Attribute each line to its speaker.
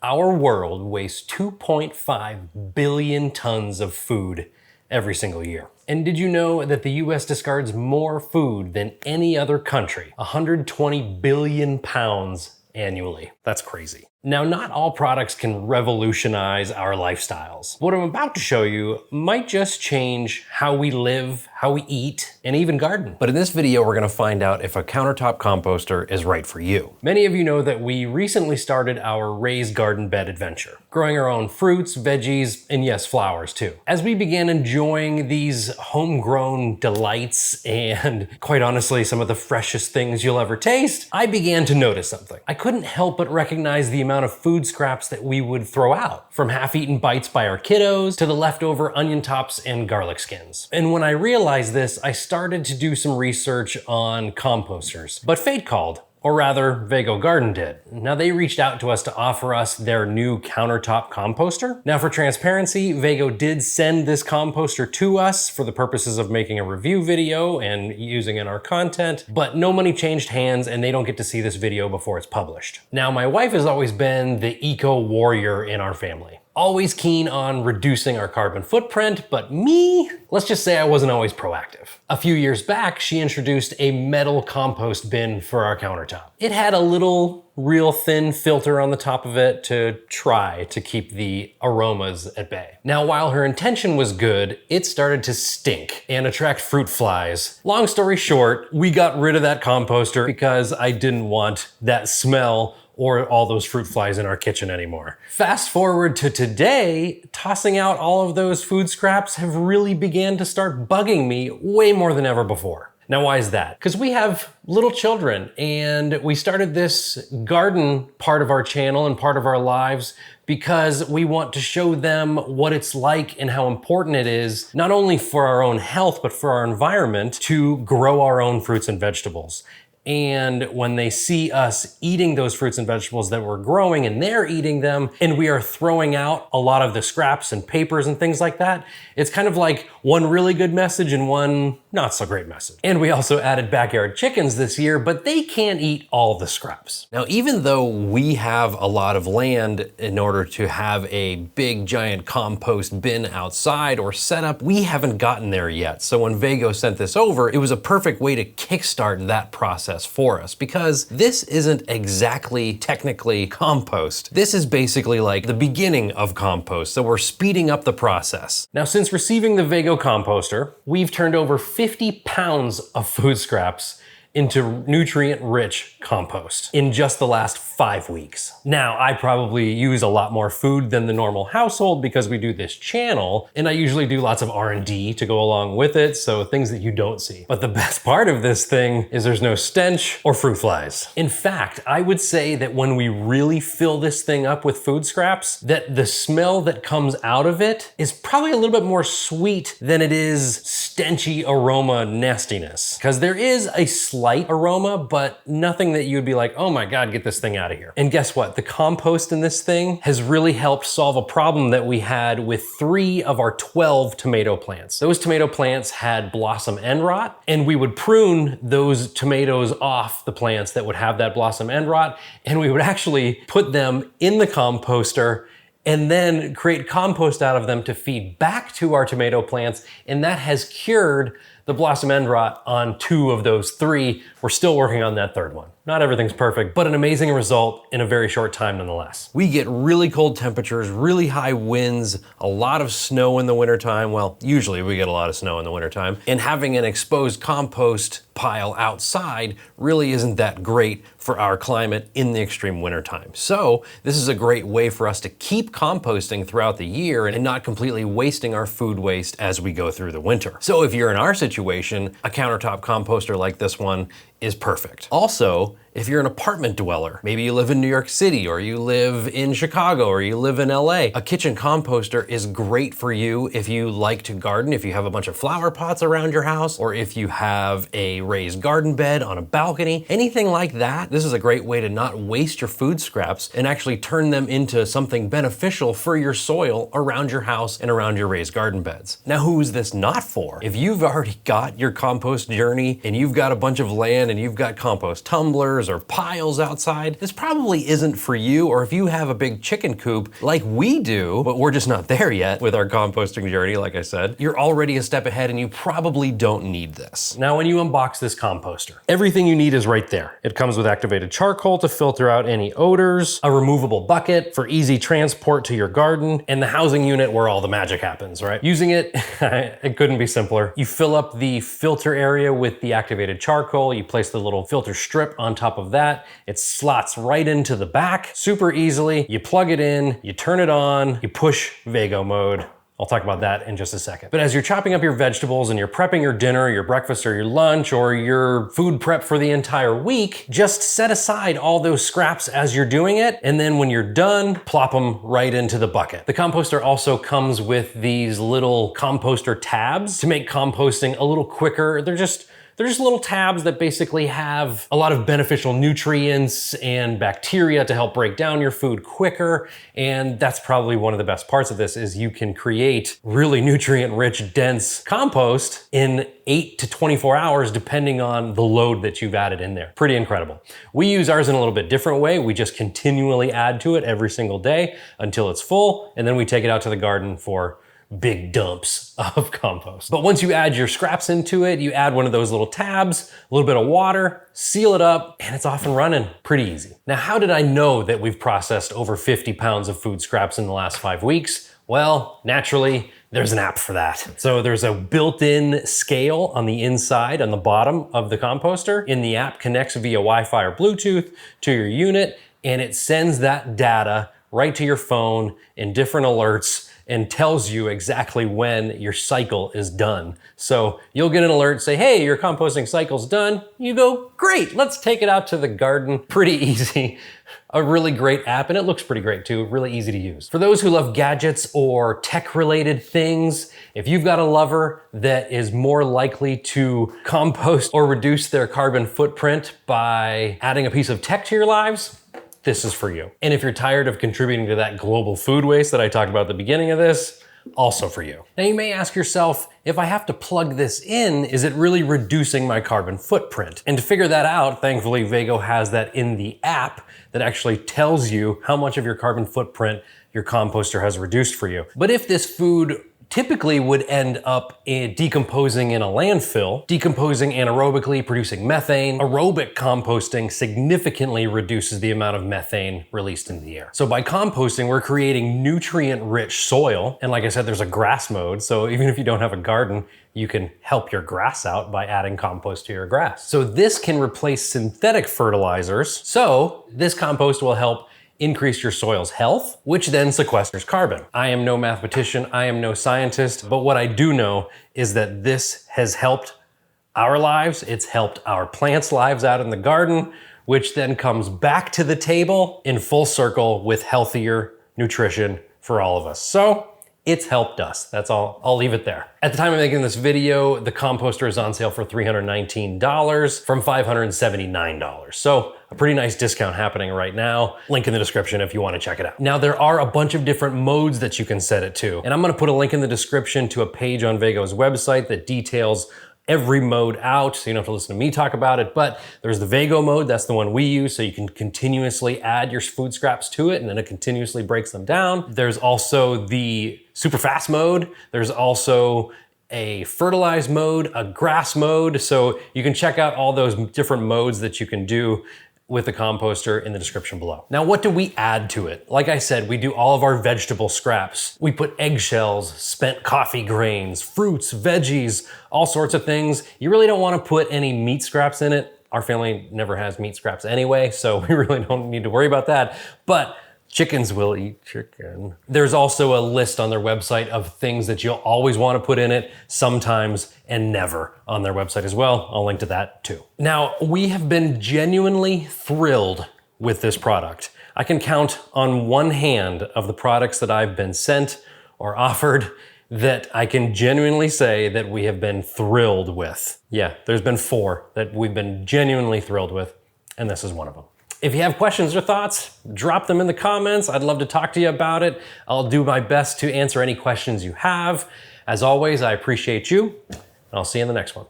Speaker 1: Our world wastes 2.5 billion tons of food every single year. And did you know that the US discards more food than any other country? 120 billion pounds annually. That's crazy. Now, not all products can revolutionize our lifestyles. What I'm about to show you might just change how we live, how we eat, and even garden. But in this video, we're gonna find out if a countertop composter is right for you. Many of you know that we recently started our raised garden bed adventure, growing our own fruits, veggies, and yes, flowers too. As we began enjoying these homegrown delights and, quite honestly, some of the freshest things you'll ever taste, I began to notice something. I couldn't help but recognize the amount of food scraps that we would throw out, from half-eaten bites by our kiddos to the leftover onion tops and garlic skins. And when I realized this, I started to do some research on composters. But fate called. Or rather, Vego Garden did. Now they reached out to us to offer us their new countertop composter. Now for transparency, Vego did send this composter to us for the purposes of making a review video and using in our content, but no money changed hands and they don't get to see this video before it's published. Now my wife has always been the eco warrior in our family. Always keen on reducing our carbon footprint, but me, let's just say I wasn't always proactive. A few years back, she introduced a metal compost bin for our countertop. It had a little real thin filter on the top of it to try to keep the aromas at bay. Now, while her intention was good, it started to stink and attract fruit flies. Long story short, we got rid of that composter because I didn't want that smell or all those fruit flies in our kitchen anymore. Fast forward to today, tossing out all of those food scraps have really began to start bugging me way more than ever before. Now, why is that? Because we have little children and we started this garden part of our channel and part of our lives because we want to show them what it's like and how important it is, not only for our own health, but for our environment to grow our own fruits and vegetables. And when they see us eating those fruits and vegetables that we're growing and they're eating them and we are throwing out a lot of the scraps and papers and things like that, it's kind of like one really good message and one not so great message. And we also added backyard chickens this year, but they can't eat all the scraps. Now, even though we have a lot of land in order to have a big giant compost bin outside or setup, we haven't gotten there yet. So when Vego sent this over, it was a perfect way to kickstart that process for us, because this isn't exactly technically compost. This is basically like the beginning of compost, so we're speeding up the process. Now, since receiving the Vego composter, we've turned over 50 pounds of food scraps into nutrient-rich compost in just the last 5 weeks. Now, I probably use a lot more food than the normal household because we do this channel, and I usually do lots of R&D to go along with it, so things that you don't see. But the best part of this thing is there's no stench or fruit flies. In fact, I would say that when we really fill this thing up with food scraps, that the smell that comes out of it is probably a little bit more sweet than it is stenchy aroma nastiness. Because there is a slight aroma, but nothing that you'd be like, oh my God, get this thing out of here. And guess what? The compost in this thing has really helped solve a problem that we had with 3 of our 12 tomato plants. Those tomato plants had blossom end rot, and we would prune those tomatoes off the plants that would have that blossom end rot, and we would actually put them in the composter and then create compost out of them to feed back to our tomato plants, and that has cured the blossom end rot on 2 of those 3. We're still working on that 3rd one. Not everything's perfect, but an amazing result in a very short time nonetheless. We get really cold temperatures, really high winds, a lot of snow in the wintertime. Well, usually we get a lot of snow in the wintertime. And having an exposed compost pile outside really isn't that great for our climate in the extreme wintertime. So this is a great way for us to keep composting throughout the year and not completely wasting our food waste as we go through the winter. So if you're in our situation, a countertop composter like this one is perfect. Also, if you're an apartment dweller, maybe you live in New York City or you live in Chicago or you live in LA, a kitchen composter is great for you if you like to garden, if you have a bunch of flower pots around your house, or if you have a raised garden bed on a balcony, anything like that. This is a great way to not waste your food scraps and actually turn them into something beneficial for your soil around your house and around your raised garden beds. Now, who is this not for? If you've already got your compost journey and you've got a bunch of land and you've got compost tumblers or piles outside, this probably isn't for you. Or if you have a big chicken coop like we do, but we're just not there yet with our composting journey, like I said, you're already a step ahead and you probably don't need this. Now, when you unbox this composter, everything you need is right there. It comes with activated charcoal to filter out any odors, a removable bucket for easy transport to your garden, and the housing unit where all the magic happens, right? Using it, it couldn't be simpler. You fill up the filter area with the activated charcoal, you place the little filter strip on top of that, it slots right into the back super easily. You plug it in, you turn it on, you push Vego mode. I'll talk about that in just a second. But as you're chopping up your vegetables and you're prepping your dinner, your breakfast, or your lunch, or your food prep for the entire week, just set aside all those scraps as you're doing it, and then when you're done, plop them right into the bucket. The composter also comes with these little composter tabs to make composting a little quicker. They're just little tabs that basically have a lot of beneficial nutrients and bacteria to help break down your food quicker. And that's probably one of the best parts of this is you can create really nutrient-rich, dense compost in 8 to 24 hours, depending on the load that you've added in there. Pretty incredible. We use ours in a little bit different way. We just continually add to it every single day until it's full, and then we take it out to the garden for big dumps of compost. But once you add your scraps into it, you add one of those little tabs, a little bit of water, seal it up, and it's off and running. Pretty easy. Now, how did I know that we've processed over 50 pounds of food scraps in the last 5 weeks? Well, naturally, there's an app for that. So there's a built-in scale on the inside, on the bottom of the composter, and the app connects via Wi-Fi or Bluetooth to your unit, and it sends that data right to your phone in different alerts and tells you exactly when your cycle is done. So you'll get an alert, say, hey, your composting cycle's done. You go, great, let's take it out to the garden. Pretty easy. A really great app, and it looks pretty great too, really easy to use. For those who love gadgets or tech-related things, if you've got a lover that is more likely to compost or reduce their carbon footprint by adding a piece of tech to your lives, this is for you. And if you're tired of contributing to that global food waste that I talked about at the beginning of this, also for you. Now you may ask yourself, if I have to plug this in, is it really reducing my carbon footprint? And to figure that out, thankfully Vego has that in the app that actually tells you how much of your carbon footprint your composter has reduced for you. But if this food typically would end up decomposing in a landfill, decomposing anaerobically, producing methane. Aerobic composting significantly reduces the amount of methane released into the air. So by composting, we're creating nutrient-rich soil. And like I said, there's a grass mode. So even if you don't have a garden, you can help your grass out by adding compost to your grass. So this can replace synthetic fertilizers. So this compost will help increase your soil's health, which then sequesters carbon. I am no mathematician, I am no scientist, but what I do know is that this has helped our lives, it's helped our plants' lives out in the garden, which then comes back to the table in full circle with healthier nutrition for all of us. So it's helped us. That's all. I'll leave it there. At the time of making this video, the composter is on sale for $319 from $579. So a pretty nice discount happening right now. Link in the description if you want to check it out. Now there are a bunch of different modes that you can set it to. And I'm going to put a link in the description to a page on Vego's website that details every mode out, so you don't have to listen to me talk about it, but there's the Vego mode, that's the one we use, so you can continuously add your food scraps to it and then it continuously breaks them down. There's also the super fast mode, there's also a fertilized mode, a grass mode, so you can check out all those different modes that you can do with the composter in the description below. Now, what do we add to it? Like I said, we do all of our vegetable scraps. We put eggshells, spent coffee grains, fruits, veggies, all sorts of things. You really don't want to put any meat scraps in it. Our family never has meat scraps anyway, so we really don't need to worry about that. But chickens will eat chicken. There's also a list on their website of things that you'll always want to put in it, sometimes and never on their website as well. I'll link to that too. Now, we have been genuinely thrilled with this product. I can count on one hand of the products that I've been sent or offered that I can genuinely say that we have been thrilled with. Yeah, there's been 4 that we've been genuinely thrilled with, and this is one of them. If you have questions or thoughts, drop them in the comments. I'd love to talk to you about it. I'll do my best to answer any questions you have. As always, I appreciate you, and I'll see you in the next one.